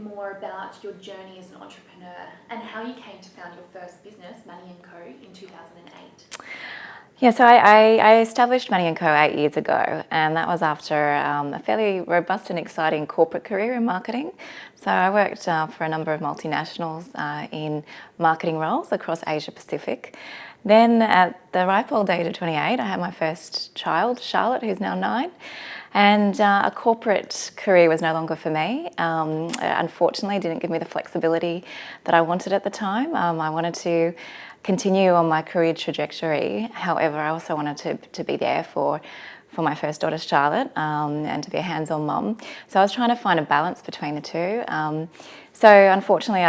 more about your journey as an entrepreneur and how you came to found your first business, Manning & Co, in 2008. Yeah, so I established Manning & Co 8 years ago, and that was after a fairly robust and exciting corporate career in marketing. So I worked for a number of multinationals in marketing roles across Asia Pacific. Then at the ripe old age of 28, I had my first child, Charlotte, who's now 9. And a corporate career was no longer for me. Unfortunately, it didn't give me the flexibility that I wanted at the time. I wanted to continue on my career trajectory. However, I also wanted to be there for my first daughter, Charlotte, and to be a hands-on mum. So I was trying to find a balance between the two. So unfortunately,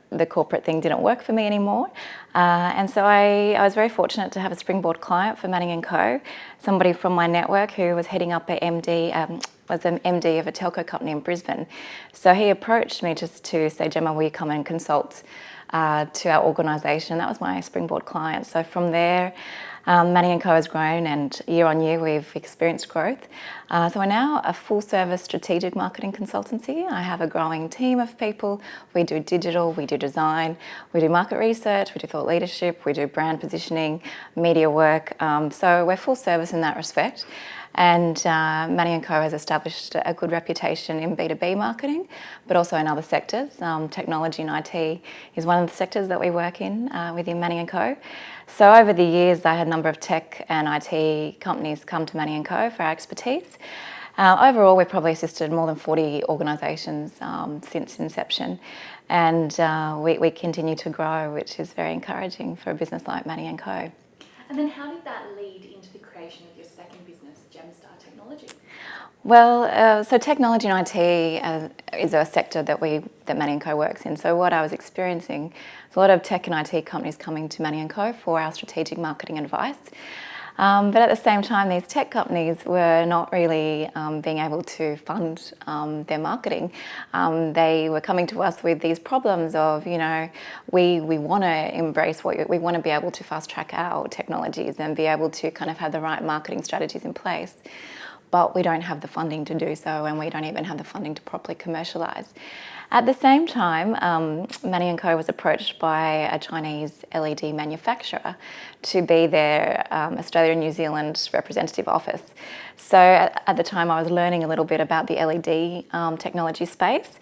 the corporate thing didn't work for me anymore. And so I was very fortunate to have a springboard client for Manning & Co, somebody from my network who was heading up was an MD of a telco company in Brisbane. So he approached me just to say, Gemma, will you come and consult to our organisation? That was my springboard client. So from there, Manning & Co has grown, and year on year we've experienced growth. So we're now a full-service strategic marketing consultancy. I have a growing team of people. We do digital, we do design, we do market research, we do thought leadership, we do brand positioning, media work. So we're full service in that respect. And Manning & Co has established a good reputation in B2B marketing, but also in other sectors. Technology and IT is one of the sectors that we work in within Manning & Co. So over the years, I had a number of tech and IT companies come to Manning & Co for our expertise. Overall, we've probably assisted more than 40 organisations since inception, and we continue to grow, which is very encouraging for a business like Manning & Co. And then how did that lead into the creation of your second business, Gemstar Technology? Well, so technology and IT is a sector that Manning & Co works in. So what I was experiencing is a lot of tech and IT companies coming to Manning & Co for our strategic marketing advice. But at the same time, these tech companies were not really being able to fund their marketing. They were coming to us with these problems of, we want to embrace we want to be able to fast track our technologies and be able to kind of have the right marketing strategies in place. But we don't have the funding to do so, and we don't even have the funding to properly commercialise. At the same time, Manning & Co was approached by a Chinese LED manufacturer to be their Australia and New Zealand representative office. So at the time, I was learning a little bit about the LED technology space.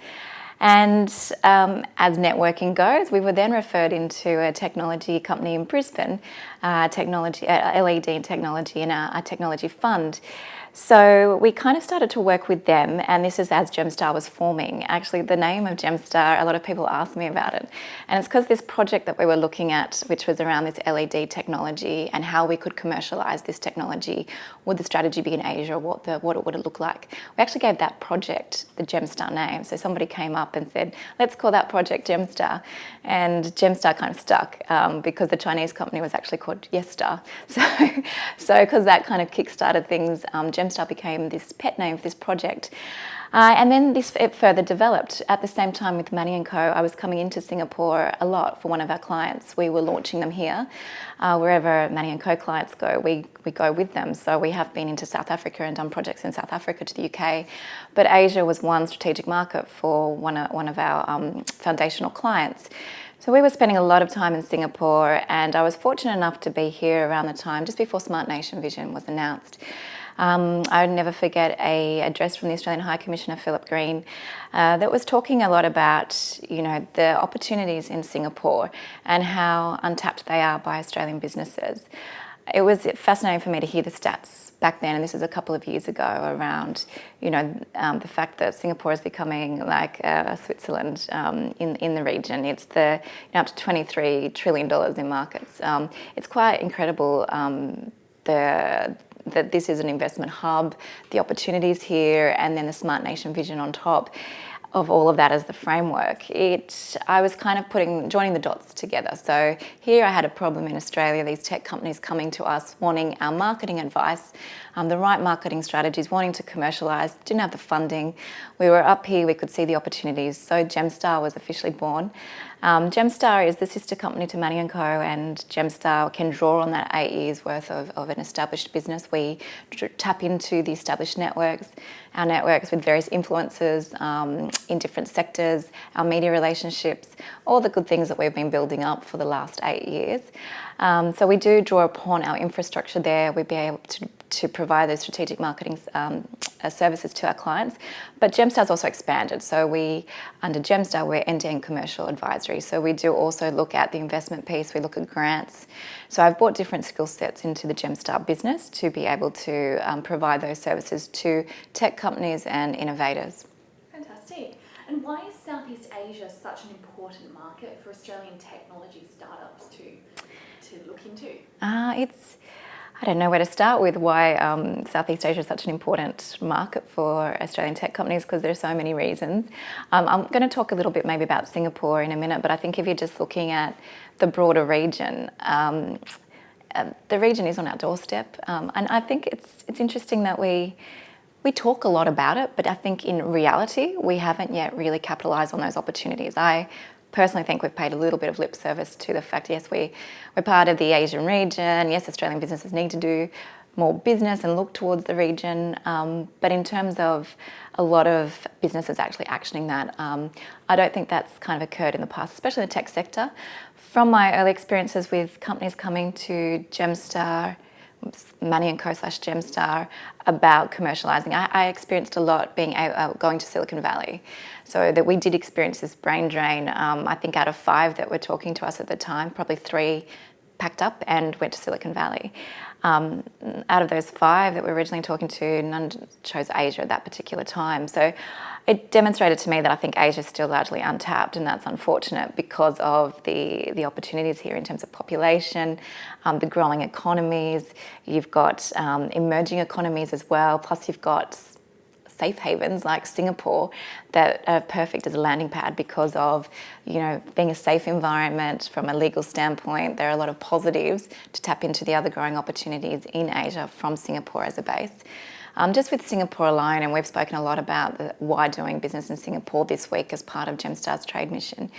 And as networking goes, we were then referred into a technology company in Brisbane, LED and technology, and a technology fund. So we kind of started to work with them, and this is as Gemstar was forming. Actually, the name of Gemstar, a lot of people ask me about it. And it's because this project that we were looking at, which was around this LED technology and how we could commercialise this technology, would the strategy be in Asia, what it would look like. We actually gave that project the Gemstar name. So somebody came up and said, let's call that project Gemstar. And Gemstar kind of stuck because the Chinese company was actually called Yesstar. So because that kind of kick-started things, Gemstar became this pet name for this project. And then it further developed. At the same time with Manning & Co, I was coming into Singapore a lot for one of our clients. We were launching them here. Wherever Manning & Co clients go, we go with them. So we have been into South Africa and done projects in South Africa to the UK. But Asia was one strategic market for one of our foundational clients. So we were spending a lot of time in Singapore, and I was fortunate enough to be here around the time, just before Smart Nation Vision was announced. I would never forget an address from the Australian High Commissioner, Philip Green, that was talking a lot about, the opportunities in Singapore and how untapped they are by Australian businesses. It was fascinating for me to hear the stats back then, and this is a couple of years ago, around, the fact that Singapore is becoming like Switzerland in the region. It's up to $23 trillion in markets. It's quite incredible that this is an investment hub, the opportunities here, and then the Smart Nation vision on top of all of that as the framework. I was kind of joining the dots together. So here I had a problem in Australia, these tech companies coming to us wanting our marketing advice, the right marketing strategies, wanting to commercialise, didn't have the funding. We were up here, we could see the opportunities. So Gemstar was officially born. Gemstar is the sister company to Manning & Co, and Gemstar can draw on that 8 years worth of an established business. We tap into the established networks our networks with various influencers in different sectors, our media relationships, all the good things that we've been building up for the last 8 years. So we do draw upon our infrastructure there. We'd be able to provide those strategic marketing services to our clients. But Gemstar's also expanded. So under Gemstar, we're end-to-end commercial advisory. So we do also look at the investment piece, we look at grants. So I've brought different skill sets into the Gemstar business to be able to provide those services to tech companies and innovators. Fantastic. And why is Southeast Asia such an important market for Australian technology startups to look into? I don't know where to start with why Southeast Asia is such an important market for Australian tech companies, because there are so many reasons. I'm going to talk a little bit maybe about Singapore in a minute, but I think if you're just looking at the broader region, the region is on our doorstep. And I think it's interesting that we talk a lot about it, but I think in reality, we haven't yet really capitalised on those opportunities. I personally think we've paid a little bit of lip service to the fact, yes, we're part of the Asian region. Yes, Australian businesses need to do more business and look towards the region. But in terms of a lot of businesses actually actioning that, I don't think that's kind of occurred in the past, especially in the tech sector. From my early experiences with companies coming to Gemstar, Manning & Co / Gemstar, about commercialising, I experienced a lot going to Silicon Valley. So that we did experience this brain drain. I think out of 5 that were talking to us at the time, probably 3 packed up and went to Silicon Valley. Out of those 5 that we were originally talking to, none chose Asia at that particular time. So it demonstrated to me that I think Asia is still largely untapped, and that's unfortunate because of the opportunities here in terms of population, the growing economies. You've got emerging economies as well, plus you've got safe havens like Singapore that are perfect as a landing pad because of, being a safe environment from a legal standpoint. There are a lot of positives to tap into the other growing opportunities in Asia from Singapore as a base. Just with Singapore alone, and we've spoken a lot about why doing business in Singapore this week as part of Gemstar's trade mission.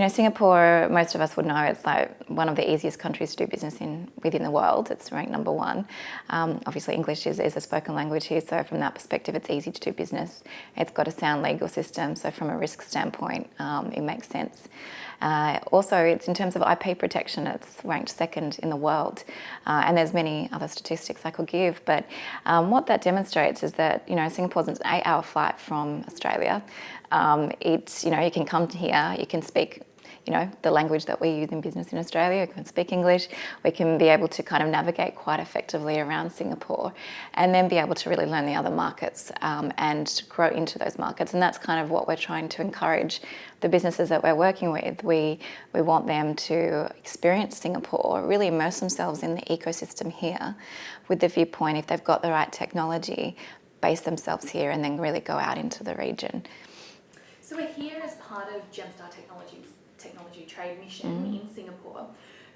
Singapore, most of us would know, it's like one of the easiest countries to do business within the world. It's ranked number 1. Obviously, English is a spoken language here, so from that perspective, it's easy to do business. It's got a sound legal system, so from a risk standpoint, it makes sense. Also, it's in terms of IP protection, it's ranked 2nd in the world, and there's many other statistics I could give. But what that demonstrates is that Singapore's an 8-hour flight from Australia. You can come here, you can speak the language that we use in business in Australia, you can speak English, we can be able to kind of navigate quite effectively around Singapore and then be able to really learn the other markets and grow into those markets. And that's kind of what we're trying to encourage the businesses that we're working with. We want them to experience Singapore, really immerse themselves in the ecosystem here with the viewpoint, if they've got the right technology, base themselves here and then really go out into the region. So we're here as part of Gemstar Technology's technology trade mission in Singapore.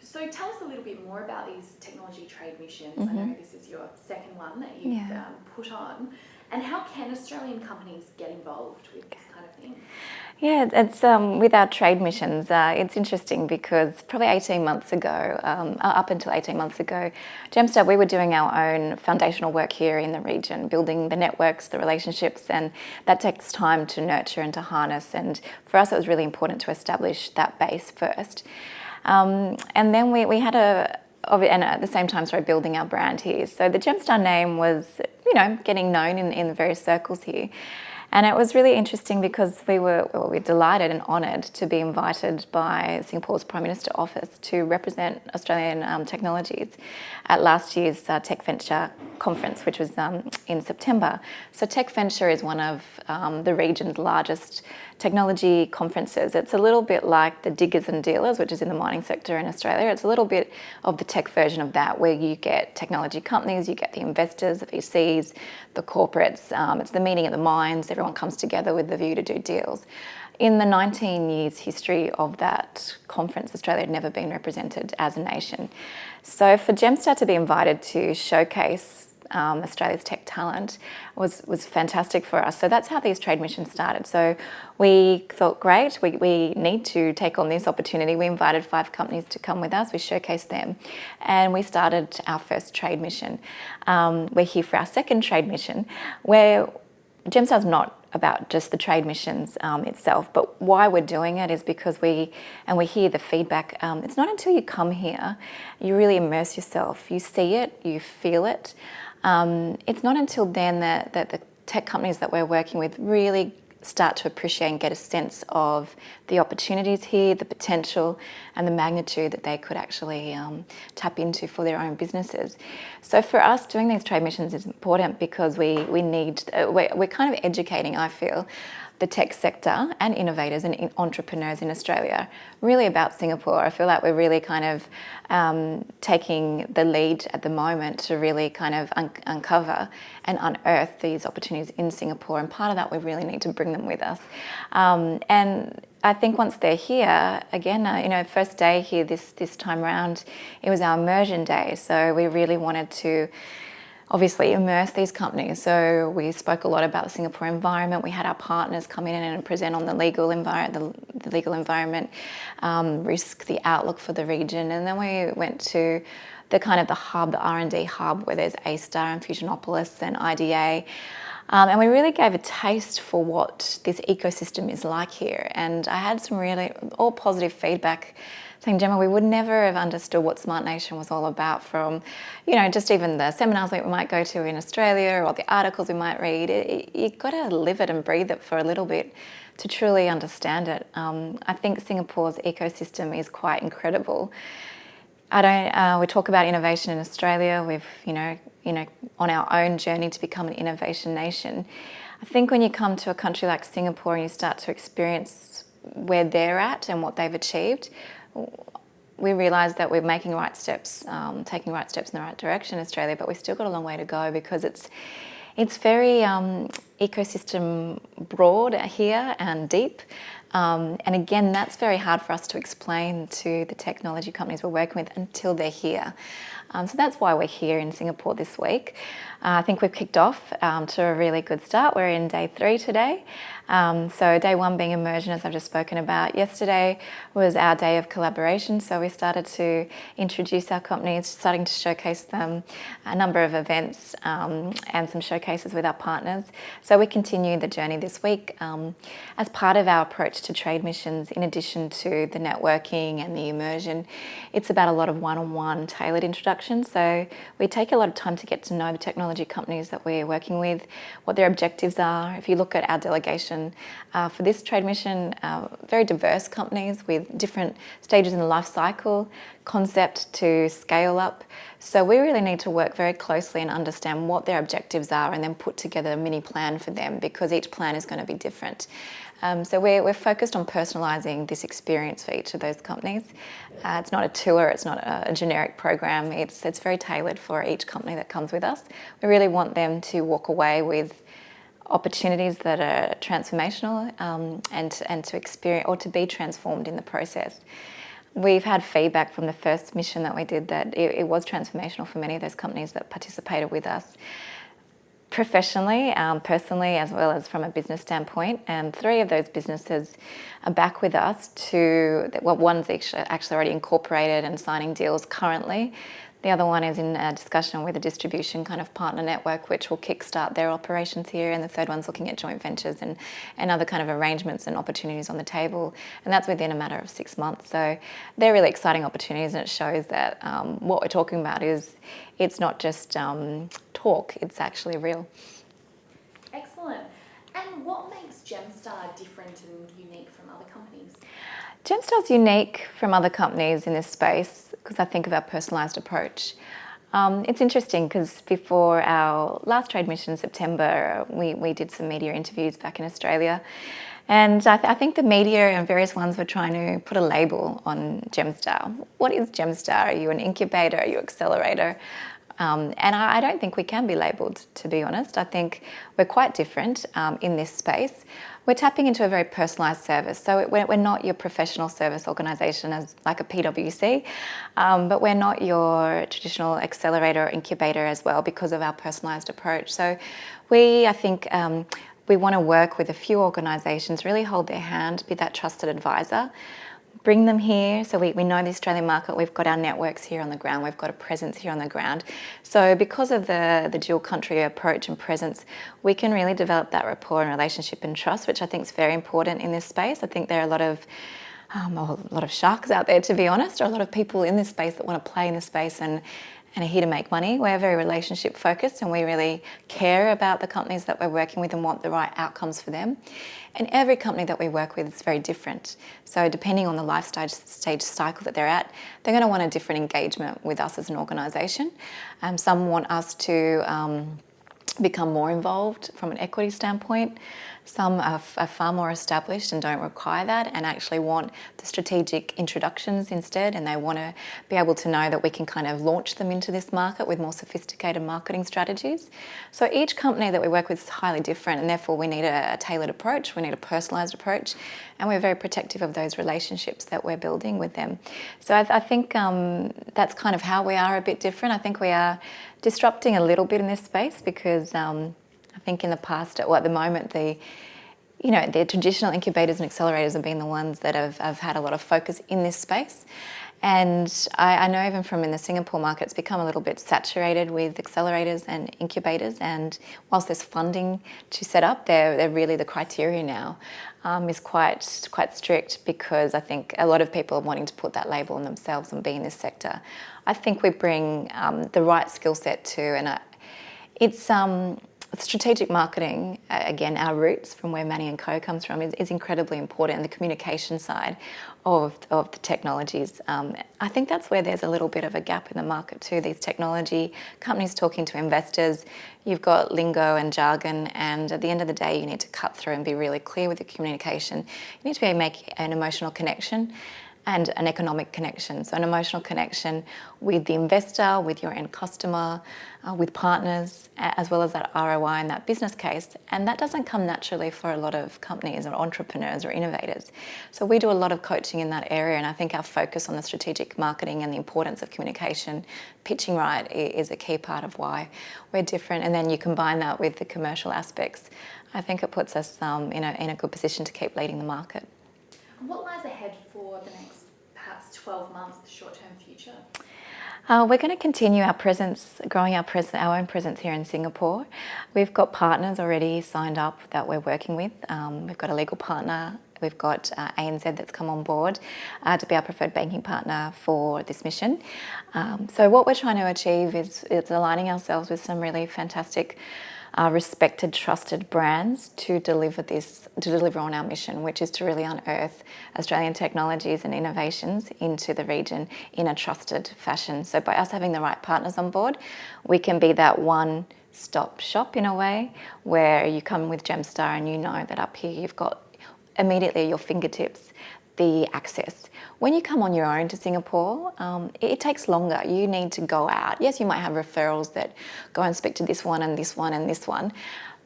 So tell us a little bit more about these technology trade missions. I know this is your 2nd one that you've put on. And how can Australian companies get involved with this kind of thing? Yeah, it's with our trade missions, it's interesting because probably 18 months ago, up until 18 months ago, Gemstar, we were doing our own foundational work here in the region, building the networks, the relationships, and that takes time to nurture and to harness. And for us, it was really important to establish that base first. And then we had and at the same time started building our brand here. So the Gemstar name was, getting known in the various circles here. And it was really interesting because we were delighted and honoured to be invited by Singapore's Prime Minister Office to represent Australian technologies at last year's Tech Venture conference, which was in September. So Tech Venture is one of the region's largest technology conferences. It's a little bit like the Diggers and Dealers, which is in the mining sector in Australia. It's a little bit of the tech version of that, where you get technology companies, you get the investors, the VCs, the corporates. It's the meeting at the mines. Everyone comes together with the view to do deals. In the 19 years history of that conference, Australia had never been represented as a nation. So for Gemstar to be invited to showcase Australia's tech talent was fantastic for us. So that's how these trade missions started. So we thought, great, we need to take on this opportunity. We invited 5 companies to come with us. We showcased them and we started our first trade mission. We're here for our second trade mission, where Gemstar's not about just the trade missions itself, but why we're doing it is because we hear the feedback. It's not until you come here, you really immerse yourself, you see it, you feel it. It's not until then that the tech companies that we're working with really start to appreciate and get a sense of the opportunities here, the potential and the magnitude that they could actually tap into for their own businesses. So for us, doing these trade missions is important because we're kind of educating, I feel, the tech sector and innovators and entrepreneurs in Australia really about Singapore. I feel like we're really kind of taking the lead at the moment to really kind of uncover and unearth these opportunities in Singapore, and part of that we really need to bring them with us. And I think once they're here, again, first day here this time around, it was our immersion day, so we really wanted to obviously immerse these companies. So we spoke a lot about the Singapore environment. We had our partners come in and present on the legal environment, risk, the outlook for the region, and then we went to the hub, the R&D hub, where there's A-Star and Fusionopolis and IDA. And we really gave a taste for what this ecosystem is like here. And I had some really all positive feedback saying, Gemma, we would never have understood what Smart Nation was all about from, just even the seminars that we might go to in Australia or the articles we might read. You've got to live it and breathe it for a little bit to truly understand it. I think Singapore's ecosystem is quite incredible. We talk about innovation in Australia. We've, on our own journey to become an innovation nation. I think when you come to a country like Singapore and you start to experience where they're at and what they've achieved, we realise that we're making right steps, taking right steps in the right direction in Australia, but we've still got a long way to go because it's very ecosystem broad here and deep. And again, that's very hard for us to explain to the technology companies we're working with until they're here. So that's why we're here in Singapore this week. I think we've kicked off to a really good start. We're in day 3 today. So day 1 being immersion, as I've just spoken about. Yesterday was our day of collaboration. So we started to introduce our companies, starting to showcase them, a number of events and some showcases with our partners. So we continue the journey this week as part of our approach to trade missions. In addition to the networking and the immersion, it's about a lot of one-on-one tailored introductions. So we take a lot of time to get to know the technology companies that we're working with, what their objectives are. If you look at our delegation for this trade mission, very diverse companies with different stages in the life cycle, concept to scale up. So we really need to work very closely and understand what their objectives are and then put together a mini plan for them, because each plan is going to be different. So we're focused on personalising this experience for each of those companies. It's not a tour, it's not a generic program, it's very tailored for each company that comes with us. We really want them to walk away with opportunities that are transformational and to experience or to be transformed in the process. We've had feedback from the first mission that we did that it was transformational for many of those companies that participated with us, professionally, personally, as well as from a business standpoint. And 3 of those businesses are back with us one's actually already incorporated and signing deals currently. The other one is in a discussion with a distribution kind of partner network, which will kickstart their operations here. And the third one's looking at joint ventures and other kind of arrangements and opportunities on the table. And that's within a matter of 6 months. So they're really exciting opportunities, and it shows that what we're talking about it's not just talk, it's actually real. Excellent. And what makes Gemstar different and unique from other companies? Gemstar's unique from other companies in this space because I think of our personalised approach. It's interesting because before our last trade mission in September, we did some media interviews back in Australia. And I think the media and various ones were trying to put a label on Gemstar. What is Gemstar? Are you an incubator? Are you an accelerator? And I don't think we can be labelled, to be honest. I think we're quite different in this space. We're tapping into a very personalised service. So we're not your professional service organisation as like a PwC, but we're not your traditional accelerator or incubator as well because of our personalised approach. So I think we want to work with a few organisations, really hold their hand, be that trusted advisor, bring them here. So we know the Australian market, we've got our networks here on the ground, we've got a presence here on the ground. So because of the dual country approach and presence, we can really develop that rapport and relationship and trust, which I think is very important in this space. I think there are a lot of sharks out there, to be honest, or a lot of people in this space that want to play in this space and are here to make money. We're very relationship focused and we really care about the companies that we're working with and want the right outcomes for them. And every company that we work with is very different. So depending on the life stage cycle that they're at, they're going to want a different engagement with us as an organisation. Some want us to become more involved from an equity standpoint. Some are far more established and don't require that and actually want the strategic introductions instead, and they want to be able to know that we can kind of launch them into this market with more sophisticated marketing strategies. So each company that we work with is highly different, and therefore we need a tailored approach, we need a personalised approach, and we're very protective of those relationships that we're building with them. So I think that's kind of how we are a bit different. I think we are disrupting a little bit in this space because I think in the past, at the moment, the traditional incubators and accelerators have been the ones that have had a lot of focus in this space. And I know even from in the Singapore market, it's become a little bit saturated with accelerators and incubators. And whilst there's funding to set up, they're really the criteria now is quite strict, because I think a lot of people are wanting to put that label on themselves and be in this sector. I think we bring the right skill set too, and it's strategic marketing, again, our roots from where Manning & Co comes from, is incredibly important, and the communication side of the technologies. I think that's where there's a little bit of a gap in the market too. These technology companies talking to investors, you've got lingo and jargon, and at the end of the day, you need to cut through and be really clear with the communication. You need to be able to make an emotional connection and an economic connection. So an emotional connection with the investor, with your end customer, with partners, as well as that ROI and that business case. And that doesn't come naturally for a lot of companies or entrepreneurs or innovators. So we do a lot of coaching in that area, and I think our focus on the strategic marketing and the importance of communication, pitching right, is a key part of why we're different. And then you combine that with the commercial aspects, I think it puts us in a good position to keep leading the market. What lies ahead for the next perhaps 12 months, the short-term future? We're going to continue our presence, growing our own presence here in Singapore. We've got partners already signed up that we're working with. We've got a legal partner. We've got ANZ that's come on board to be our preferred banking partner for this mission. So what we're trying to achieve is aligning ourselves with some really fantastic respected, trusted brands to deliver on our mission, which is to really unearth Australian technologies and innovations into the region in a trusted fashion. So by us having the right partners on board, we can be that one-stop shop in a way, where you come with Gemstar and you know that up here you've got immediately at your fingertips the access. When you come on your own to Singapore, it takes longer. You need to go out. Yes, you might have referrals that go and speak to this one and this one and this one,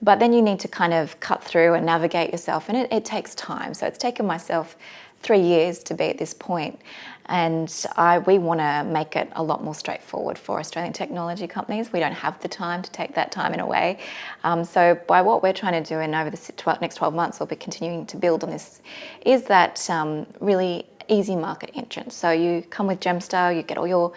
but then you need to kind of cut through and navigate yourself, and it takes time. So it's taken myself 3 years to be at this point, and we want to make it a lot more straightforward for Australian technology companies. We don't have the time to take that time in a way. So by what we're trying to do, and over the next 12 months we'll be continuing to build on this, is that really easy market entrance. So you come with Gemstar, you get all your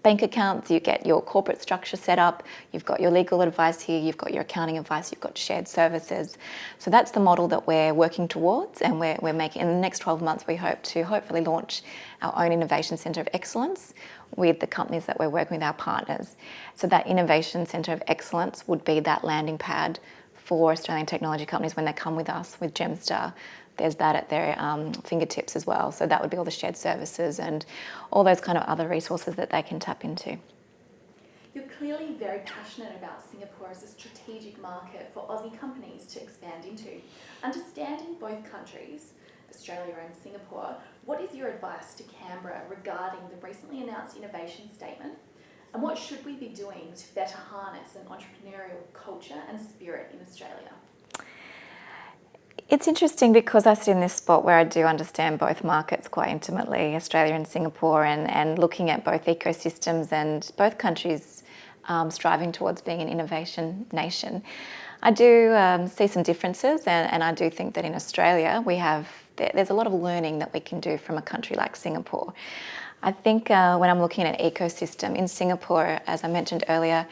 bank accounts, you get your corporate structure set up, you've got your legal advice here, you've got your accounting advice, you've got shared services. So that's the model that we're working towards, and we're making, in the next 12 months, we hope to hopefully launch our own Innovation Centre of Excellence with the companies that we're working with, our partners. So that Innovation Centre of Excellence would be that landing pad for Australian technology companies when they come with us, with Gemstar. There's that at their fingertips as well. So that would be all the shared services and all those kind of other resources that they can tap into. You're clearly very passionate about Singapore as a strategic market for Aussie companies to expand into. Understanding both countries, Australia and Singapore, what is your advice to Canberra regarding the recently announced innovation statement? And what should we be doing to better harness an entrepreneurial culture and spirit in Australia? It's interesting because I sit in this spot where I do understand both markets quite intimately, Australia and Singapore, and looking at both ecosystems and both countries striving towards being an innovation nation. I do see some differences, and I do think that in Australia there's a lot of learning that we can do from a country like Singapore. I think when I'm looking at an ecosystem in Singapore, as I mentioned earlier,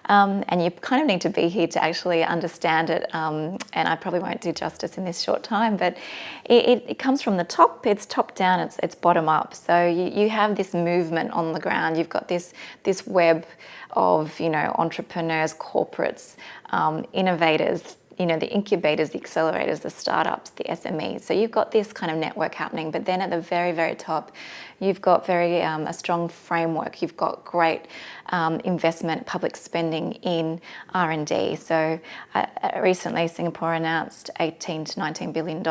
and you kind of need to be here to actually understand it, and I probably won't do justice in this short time, but it comes from the top, it's top down, it's bottom up. So you have this movement on the ground, you've got this web of, entrepreneurs, corporates, innovators, the incubators, the accelerators, the startups, the SMEs. So you've got this kind of network happening, but then at the very, very top, you've got a strong framework. You've got great investment, public spending in R&D. So recently, Singapore announced $18 to $19 billion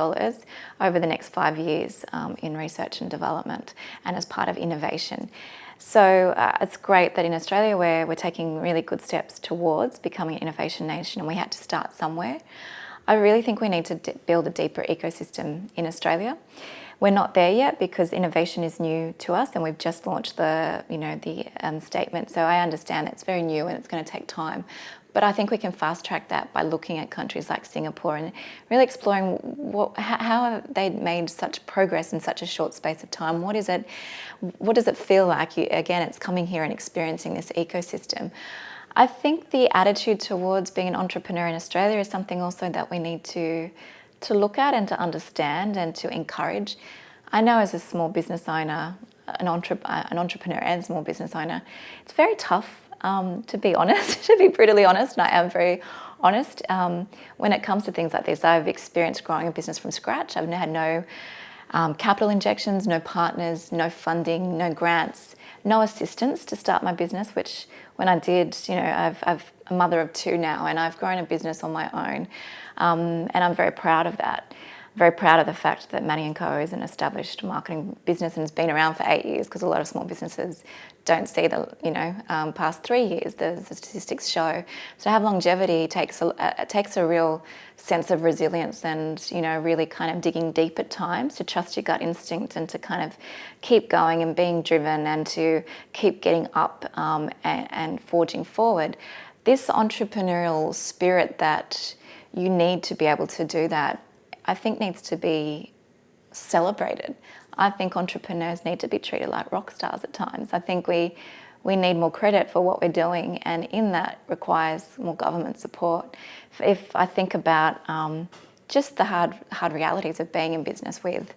over the next 5 years in research and development and as part of innovation. So it's great that in Australia we're taking really good steps towards becoming an innovation nation, and we had to start somewhere. I really think we need to build a deeper ecosystem in Australia. We're not there yet because innovation is new to us, and we've just launched the statement. So I understand it's very new and it's going to take time. But I think we can fast track that by looking at countries like Singapore and really exploring how have they made such progress in such a short space of time. What does it feel like? Again, it's coming here and experiencing this ecosystem. I think the attitude towards being an entrepreneur in Australia is something also that we need to look at and to understand and to encourage. I know as a small business owner, an entrepreneur and small business owner, it's very tough. To be honest, to be brutally honest, and I am very honest, when it comes to things like this, I've experienced growing a business from scratch. I've had no capital injections, no partners, no funding, no grants, no assistance to start my business, which when I did, I've a mother of 2 now, and I've grown a business on my own, and I'm very proud of that. Very proud of the fact that Manning & Co is an established marketing business and has been around for 8 years, because a lot of small businesses don't see the past 3 years, the statistics show. So to have longevity takes a real sense of resilience and really kind of digging deep at times, to trust your gut instinct and to kind of keep going and being driven and to keep getting up and forging forward. This entrepreneurial spirit that you need to be able to do that, I think needs to be celebrated. I think entrepreneurs need to be treated like rock stars at times. I think we need more credit for what we're doing, and in that requires more government support. If I think about just the hard realities of being in business with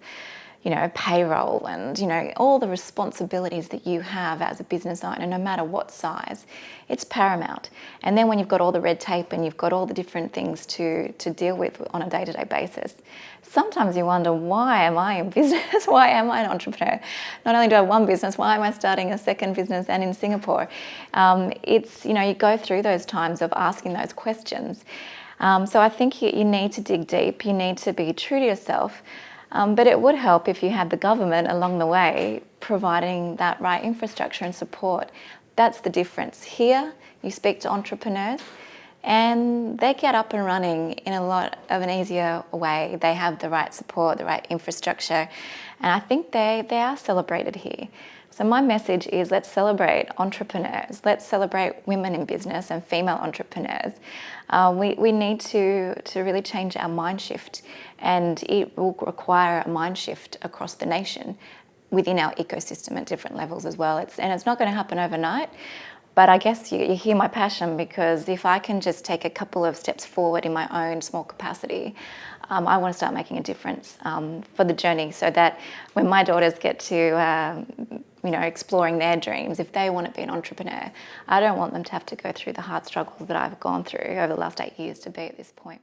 payroll and, all the responsibilities that you have as a business owner, no matter what size, it's paramount. And then when you've got all the red tape and you've got all the different things to deal with on a day-to-day basis, sometimes you wonder, why am I in business? Why am I an entrepreneur? Not only do I have one business, why am I starting a second business and in Singapore? You go through those times of asking those questions. So I think you need to dig deep. You need to be true to yourself. But it would help if you had the government along the way providing that right infrastructure and support. That's the difference. Here, you speak to entrepreneurs and they get up and running in a lot of an easier way. They have the right support, the right infrastructure, and I think they are celebrated here. So my message is, let's celebrate entrepreneurs. Let's celebrate women in business and female entrepreneurs. We need to really change our mind shift, and it will require a mind shift across the nation within our ecosystem at different levels as well. It's not going to happen overnight, but I guess you hear my passion, because if I can just take a couple of steps forward in my own small capacity, I want to start making a difference for the journey, so that when my daughters get to exploring their dreams, if they want to be an entrepreneur, I don't want them to have to go through the hard struggles that I've gone through over the last 8 years to be at this point.